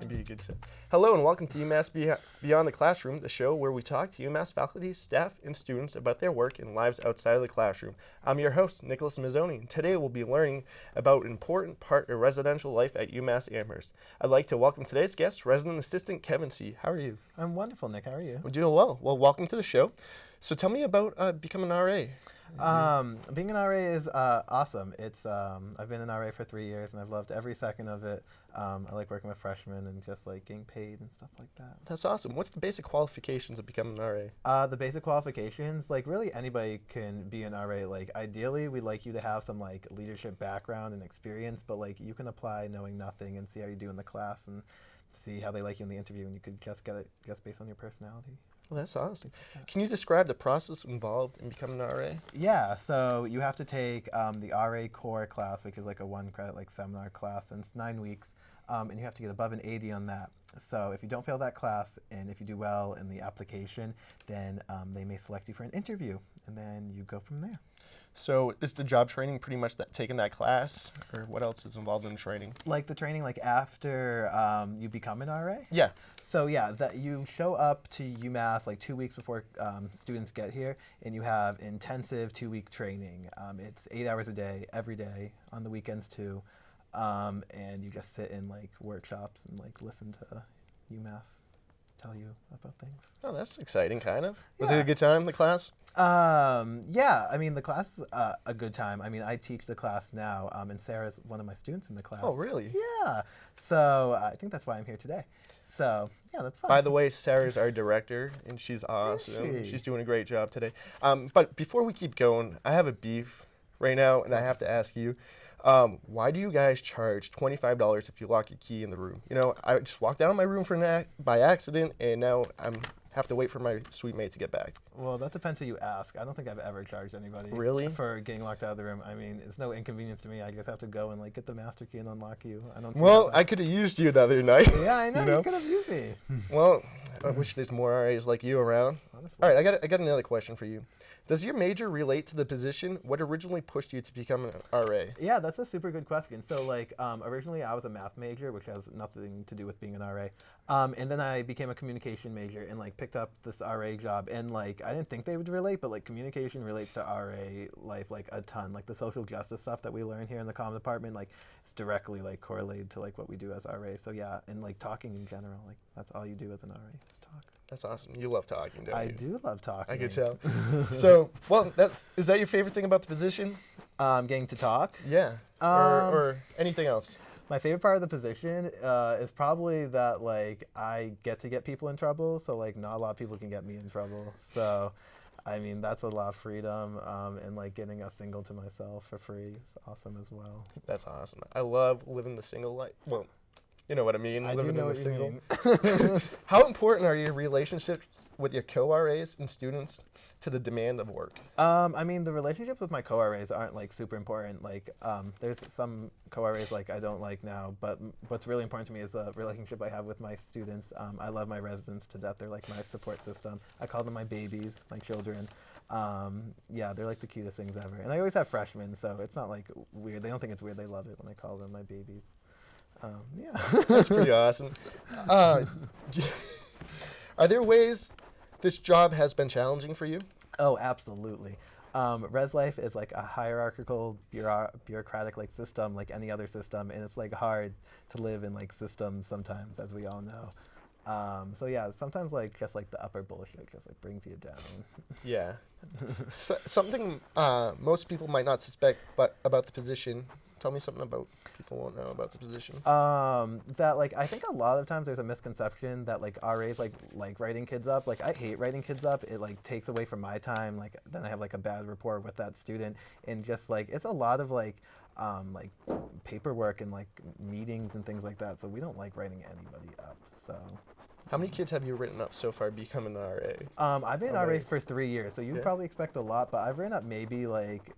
Maybe you could say. Hello and welcome to UMass Beyond the Classroom, the show where we talk to UMass faculty, staff, and students about their work and lives outside of the classroom. I'm your host, Nicholas Mazzoni, and today we'll be learning about an important part of residential life at UMass Amherst. I'd like to welcome today's guest, Resident Assistant Kevin C. How are you? I'm wonderful, Nick. How are you? I'm doing well. Well, welcome to the show. So tell me about becoming an RA. Being an RA is awesome. It's I've been an RA for 3 years and I've loved every second of it. I like working with freshmen and just like getting paid and stuff like that. That's awesome. What's the basic qualifications of becoming an RA? The basic qualifications, like really anybody can be an RA. Like ideally, we'd like you to have some like leadership background and experience, but like you can apply knowing nothing and see how you do in the class and see how they like you in the interview, and you could just get it just based on your personality. Well, that's awesome. Can you describe the process involved in becoming an RA? Yeah, so you have to take the RA core class, which is like a 1-credit like seminar class, and it's 9 weeks, and you have to get above an 80 on that. So if you don't fail that class, and if you do well in the application, then they may select you for an interview, and then you go from there. So is the job training pretty much taking that class, or what else is involved in the training? Like the training, like after you become an RA? Yeah. So yeah, that you show up to UMass like 2 weeks before students get here, and you have intensive 2-week training. It's 8 hours a day, every day, on the weekends too, and you just sit in like workshops and like listen to UMass tell you about things. Oh, that's exciting, kind of. Was Yeah. it a good time, the class? Yeah, I mean, the class is a good time. I mean, I teach the class now, and Sarah's one of my students in the class. Oh, really? Yeah. So I think that's why I'm here today. So, yeah, that's fun. By the way, Sarah's our director, and she's awesome. she? She's doing a great job today. But before we keep going, I have a beef right now, and I have to ask you, why do you guys charge $25 if you lock your key in the room? You know, I just walked out of my room by accident, and now I'm have to wait for my suite mate to get back. Well, that depends who you ask. I don't think I've ever charged anybody Really? for getting locked out of the room. I mean, it's no inconvenience to me. I just have to go and like get the master key and unlock you. I don't. Well, I could have used you the other night. Yeah, I know. You know? You could have used me. Well, I wish there's more RAs like you around. Honestly. All right, I got another question for you. Does your major relate to the position? What originally pushed you to become an RA? Yeah, that's a super good question. So like originally I was a math major, which has nothing to do with being an RA. And then I became a communication major and like picked up this RA job. And like I didn't think they would relate, but like communication relates to RA life like a ton. Like the social justice stuff that we learn here in the comm department, like it's directly like correlated to like what we do as RA. So yeah, and like talking in general, like that's all you do as an RA is talk. That's awesome. You love talking, don't you? I do love talking. I could tell. So, well, is that your favorite thing about the position? Getting to talk. Yeah. Or anything else? My favorite part of the position is probably that like I get to get people in trouble. So like not a lot of people can get me in trouble. So, I mean that's a lot of freedom, and like getting a single to myself for free is awesome as well. That's awesome. I love living the single life. Well, you know what I mean. I living do know in the what you single. mean. How important are your relationships with your co-RAs and students to the demand of work? I mean, the relationships with my co-RAs aren't like super important. Like, there's some co-RAs like I don't like now, but what's really important to me is the relationship I have with my students. I love my residents to death. They're like my support system. I call them my babies, my children. Yeah, they're like the cutest things ever. And I always have freshmen, so it's not like weird. They don't think it's weird. They love it when I call them my babies. Yeah. That's pretty awesome. Are there ways this job has been challenging for you? Oh, absolutely. Res life is like a hierarchical, bureaucratic like system, like any other system, and it's like hard to live in like systems sometimes, as we all know. So yeah, sometimes like just like the upper bullshit just like brings you down. Yeah. Something most people might not suspect, but about the position. Tell me something about people won't know about the position. That like I think a lot of times there's a misconception that like RAs like writing kids up. Like I hate writing kids up. It like takes away from my time. Like then I have like a bad rapport with that student, and just like it's a lot of like paperwork and like meetings and things like that. So we don't like writing anybody up. So. How many kids have you written up so far becoming an RA? I've been an RA for 3 years, so you probably expect a lot, but I've written up maybe like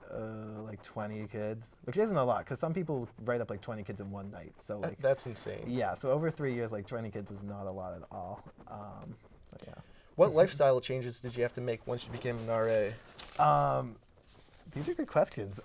20 kids, which isn't a lot because some people write up like 20 kids in one night. So like that's insane. Yeah, so over 3 years, like 20 kids is not a lot at all. But yeah. What lifestyle changes did you have to make once you became an RA? These are good questions.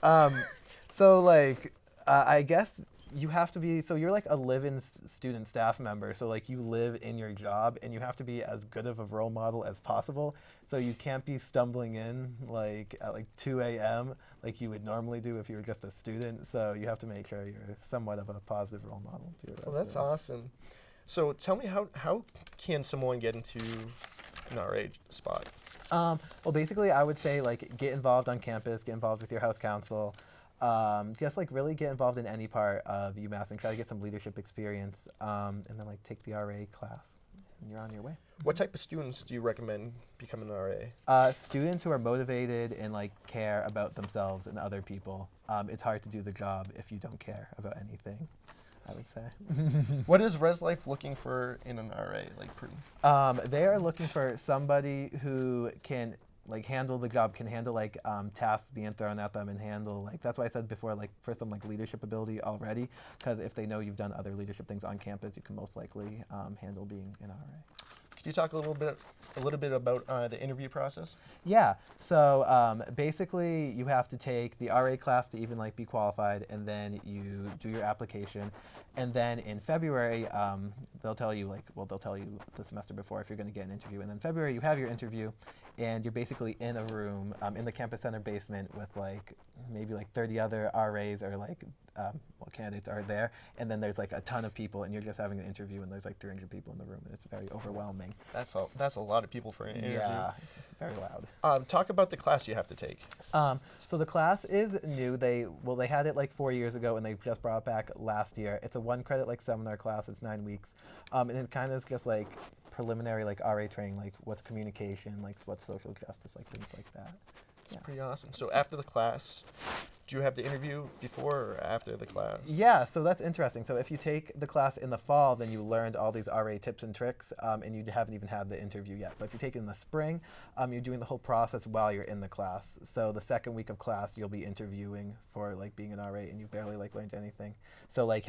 So like I guess you have to be, so you're like a live-in student staff member, so like you live in your job and you have to be as good of a role model as possible. So you can't be stumbling in like at like 2 a.m. like you would normally do if you were just a student. So you have to make sure you're somewhat of a positive role model to your Well, that's residents. awesome. So tell me, how can someone get into an RA spot? Well, basically, I would say like get involved on campus, get involved with your house council, just like really get involved in any part of UMass and try to get some leadership experience, and then like take the RA class, and you're on your way. What type of students do you recommend becoming an RA? Students who are motivated and like care about themselves and other people. It's hard to do the job if you don't care about anything, I would say. What is Res Life looking for in an RA? They are looking for somebody who can like handle the job, can handle like tasks being thrown at them, and handle like, that's why I said before, like for some like leadership ability already, because if they know you've done other leadership things on campus, you can most likely handle being an RA. Could you talk a little bit about the interview process? Yeah, so basically you have to take the RA class to even like be qualified, and then you do your application, and then in February they'll tell you like, well, they'll tell you the semester before if you're going to get an interview, and then February you have your interview, and you're basically in a room in the campus center basement with like maybe like 30 other RAs or like candidates are there, and then there's like a ton of people, and you're just having an interview, and there's like 300 people in the room, and it's very overwhelming. That's a lot of people for an interview. Yeah, very loud. Talk about the class you have to take. So the class is new. They had it like 4 years ago, and they just brought it back last year. It's a 1 credit like seminar class. It's 9 weeks, and it kind of is just like preliminary like RA training, like what's communication, like what's social justice, like things like that. It's pretty awesome. So after the class, do you have the interview before or after the class? Yeah, so that's interesting. So if you take the class in the fall, then you learned all these RA tips and tricks, and you haven't even had the interview yet. But if you take it in the spring, you're doing the whole process while you're in the class. So the second week of class, you'll be interviewing for like being an RA, and you barely like learned anything. So like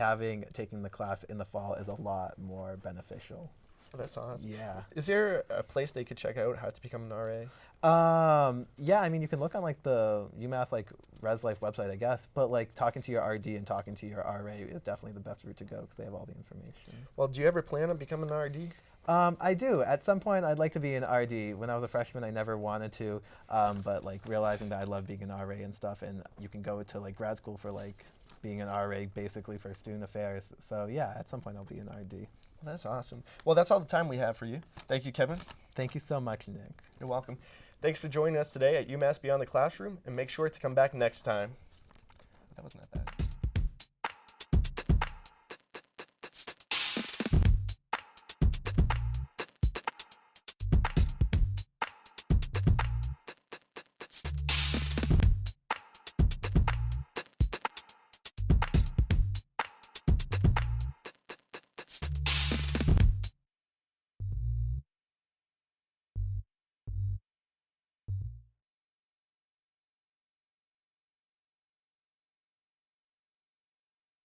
taking the class in the fall is a lot more beneficial. Oh, that's awesome. Yeah. Is there a place they could check out how to become an RA? Yeah, I mean, you can look on like the UMass like Res Life website, I guess, but like talking to your RD and talking to your RA is definitely the best route to go because they have all the information. Well, do you ever plan on becoming an RD? I do. At some point, I'd like to be an RD. When I was a freshman, I never wanted to, but like realizing that I love being an RA and stuff, and you can go to like grad school for like being an RA basically for student affairs. So yeah, at some point I'll be an RD. That's awesome. Well, that's all the time we have for you. Thank you, Kevin. Thank you so much, Nick. You're welcome. Thanks for joining us today at UMass Beyond the Classroom, and make sure to come back next time. That wasn't that bad.